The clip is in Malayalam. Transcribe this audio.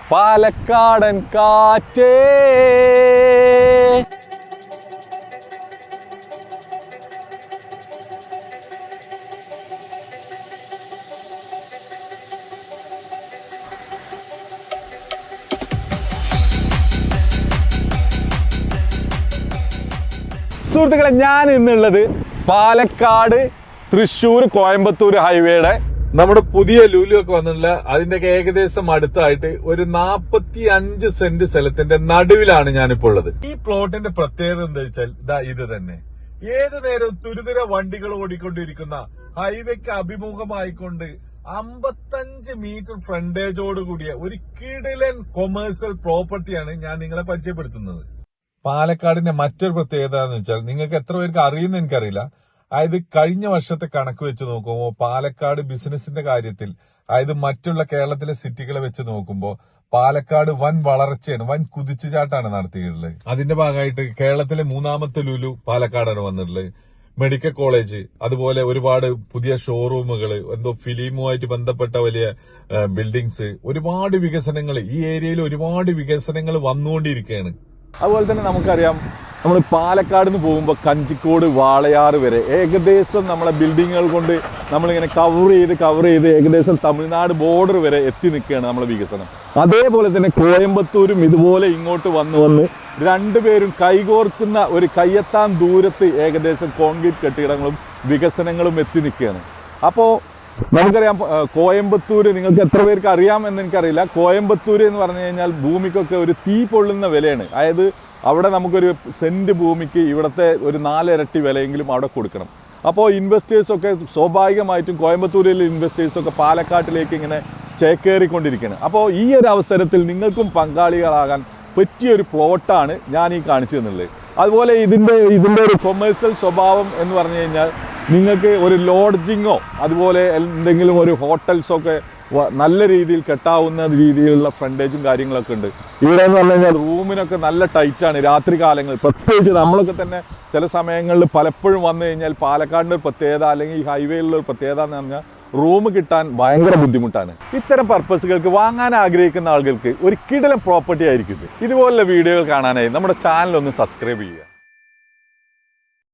പാലക്കാടൻ കാറ്റേ. സുഹൃത്തുക്കളെ, ഞാൻ ഇന്നുള്ളത് പാലക്കാട് തൃശ്ശൂർ കോയമ്പത്തൂർ ഹൈവേയുടെ നമ്മുടെ പുതിയ ലുലു ഒക്കെ വന്നിട്ടുള്ള അതിന്റെയൊക്കെ ഏകദേശം അടുത്തായിട്ട് ഒരു 45 സെന്റ് സ്ഥലത്തിന്റെ നടുവിലാണ് ഞാനിപ്പോൾ ഉള്ളത്. ഈ പ്ലോട്ടിന്റെ പ്രത്യേകത എന്താ വെച്ചാൽ ഇത് തന്നെ. ഏത് നേരവും തുരുതുര വണ്ടികൾ ഓടിക്കൊണ്ടിരിക്കുന്ന ഹൈവേക്ക് അഭിമുഖമായിക്കൊണ്ട് 55 മീറ്റർ ഫ്രണ്ടേജോട് കൂടിയ ഒരു കിടിലൻ കൊമേഴ്സ്യൽ പ്രോപ്പർട്ടിയാണ് ഞാൻ നിങ്ങളെ പരിചയപ്പെടുത്തുന്നത്. പാലക്കാടിന്റെ മറ്റൊരു പ്രത്യേകത എന്ന് വെച്ചാൽ നിങ്ങൾക്ക് എത്ര പേർക്ക് അറിയുന്ന എനിക്കറിയില്ല. അതായത് കഴിഞ്ഞ വർഷത്തെ കണക്ക് വെച്ച് നോക്കുമ്പോൾ പാലക്കാട് ബിസിനസിന്റെ കാര്യത്തിൽ, അതായത് മറ്റുള്ള കേരളത്തിലെ സിറ്റികളെ വെച്ച് നോക്കുമ്പോൾ പാലക്കാട് വൻ വളർച്ചയാണ്, വൻ കുതിച്ചുചാട്ടാണ് നടത്തിയിട്ടുള്ളത്. അതിന്റെ ഭാഗമായിട്ട് കേരളത്തിലെ 3ാമത്തെ ലുലു പാലക്കാടാണ് വന്നിട്ടുള്ളത്. മെഡിക്കൽ കോളേജ്, അതുപോലെ ഒരുപാട് പുതിയ ഷോറൂമുകൾ, ഫിലിമുമായിട്ട് ബന്ധപ്പെട്ട വലിയ ബിൽഡിങ്സ്, ഒരുപാട് വികസനങ്ങൾ ഈ ഏരിയയിൽ ഒരുപാട് വികസനങ്ങൾ വന്നുകൊണ്ടിരിക്കുകയാണ്. അതുപോലെ തന്നെ നമുക്കറിയാം, നമ്മൾ പാലക്കാട് നിന്ന് പോകുമ്പോൾ കഞ്ചിക്കോട് വാളയാറ് വരെ ഏകദേശം നമ്മളെ ബിൽഡിങ്ങുകൾ കൊണ്ട് നമ്മളിങ്ങനെ കവർ ചെയ്ത് ഏകദേശം തമിഴ്നാട് ബോർഡർ വരെ എത്തി നിൽക്കുകയാണ് നമ്മളെ വികസനം. അതേപോലെ തന്നെ കോയമ്പത്തൂരും ഇതുപോലെ ഇങ്ങോട്ട് വന്ന് രണ്ടുപേരും കൈകോർക്കുന്ന ഒരു കയ്യെത്താൻ ദൂരത്ത് ഏകദേശം കോൺക്രീറ്റ് കെട്ടിടങ്ങളും വികസനങ്ങളും എത്തി നിൽക്കുകയാണ്. അപ്പോൾ നമുക്കറിയാം, കോയമ്പത്തൂര് നിങ്ങൾക്ക് എത്ര പേർക്ക് അറിയാമെന്ന് എനിക്കറിയില്ല. കോയമ്പത്തൂര് എന്ന് പറഞ്ഞു കഴിഞ്ഞാൽ ഭൂമിക്കൊക്കെ ഒരു തീ പൊള്ളുന്ന വിലയാണ്. അതായത് അവിടെ നമുക്കൊരു സെന്റ് ഭൂമിക്ക് ഇവിടുത്തെ ഒരു 4 ഇരട്ടി വിലയെങ്കിലും അവിടെ കൊടുക്കണം. അപ്പോൾ ഇൻവെസ്റ്റേഴ്സൊക്കെ സ്വാഭാവികമായിട്ടും കോയമ്പത്തൂരിലെ ഇൻവെസ്റ്റേഴ്സൊക്കെ പാലക്കാട്ടിലേക്ക് ഇങ്ങനെ ചേക്കേറിക്കൊണ്ടിരിക്കുകയാണ്. അപ്പോൾ ഈ ഒരു അവസരത്തിൽ നിങ്ങൾക്കും പങ്കാളികളാകാൻ പറ്റിയൊരു പ്ലോട്ടാണ് ഞാൻ ഈ കാണിച്ചു തന്നുള്ളത്. അതുപോലെ ഇതിൻ്റെ ഒരു കൊമേഴ്സ്യൽ സ്വഭാവം എന്ന് പറഞ്ഞു കഴിഞ്ഞാൽ നിങ്ങൾക്ക് ഒരു ലോഡ്ജിങ്ങോ അതുപോലെ എന്തെങ്കിലും ഒരു ഹോട്ടൽസൊക്കെ നല്ല രീതിയിൽ കെട്ടാവുന്ന രീതിയിലുള്ള ഫ്രണ്ടേജും കാര്യങ്ങളൊക്കെ ഉണ്ട്. ഇവിടെ എന്ന് പറഞ്ഞു കഴിഞ്ഞാൽ റൂമിനൊക്കെ നല്ല ടൈറ്റാണ് രാത്രി കാലങ്ങളിൽ. പ്രത്യേകിച്ച് നമ്മളൊക്കെ തന്നെ ചില സമയങ്ങളിൽ പലപ്പോഴും വന്നു കഴിഞ്ഞാൽ പാലക്കാടിൻ്റെ ഒരു പ്രത്യേകത, അല്ലെങ്കിൽ ഈ ഹൈവേയിലുള്ള ഒരു പ്രത്യേകത എന്ന് പറഞ്ഞാൽ റൂം കിട്ടാൻ ഭയങ്കര ബുദ്ധിമുട്ടാണ്. ഇത്തരം പർപ്പസുകൾക്ക് വാങ്ങാൻ ആഗ്രഹിക്കുന്ന ആളുകൾക്ക് ഒരു കിടിലൻ പ്രോപ്പർട്ടി ആയിരിക്കും ഇത്. ഇതുപോലുള്ള വീഡിയോകൾ കാണാനായി നമ്മുടെ ചാനൽ ഒന്ന് സബ്സ്ക്രൈബ് ചെയ്യുക.